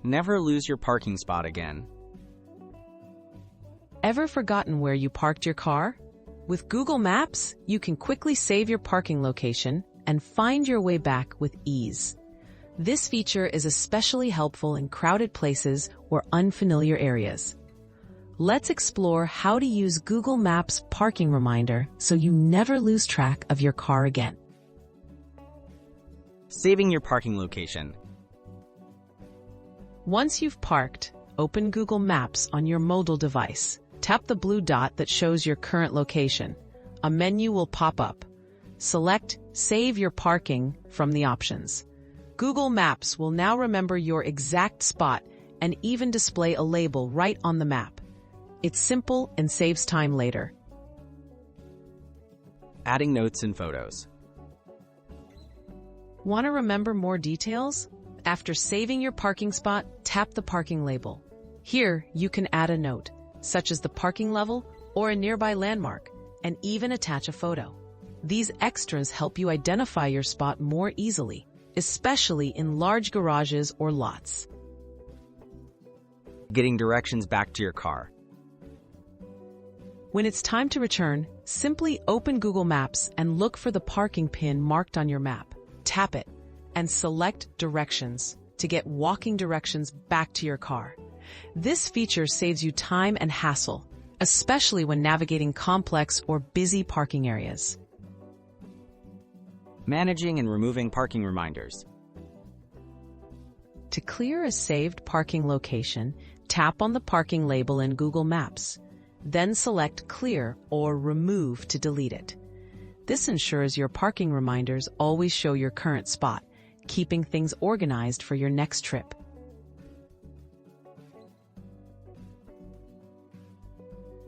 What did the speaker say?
Never lose your parking spot again. Ever forgotten where you parked your car? With Google Maps, you can quickly save your parking location and find your way back with ease. This feature is especially helpful in crowded places or unfamiliar areas. Let's explore how to use Google Maps parking reminder so you never lose track of your car again. Saving your parking location. Once you've parked, open Google Maps on your mobile device. Tap the blue dot that shows your current location. A menu will pop up. Select Save Your Parking from the options. Google Maps will now remember your exact spot and even display a label right on the map. It's simple and saves time later. Adding notes and photos. Want to remember more details? After saving your parking spot, tap the parking label. Here, you can add a note, such as the parking level or a nearby landmark, and even attach a photo. These extras help you identify your spot more easily, especially in large garages or lots. Getting directions back to your car. When it's time to return, simply open Google Maps and look for the parking pin marked on your map. Tap it and select Directions to get walking directions back to your car. This feature saves you time and hassle, especially when navigating complex or busy parking areas. Managing and removing parking reminders. To clear a saved parking location, tap on the parking label in Google Maps. Then select Clear or Remove to delete it. This ensures your parking reminders always show your current spot, keeping things organized for your next trip.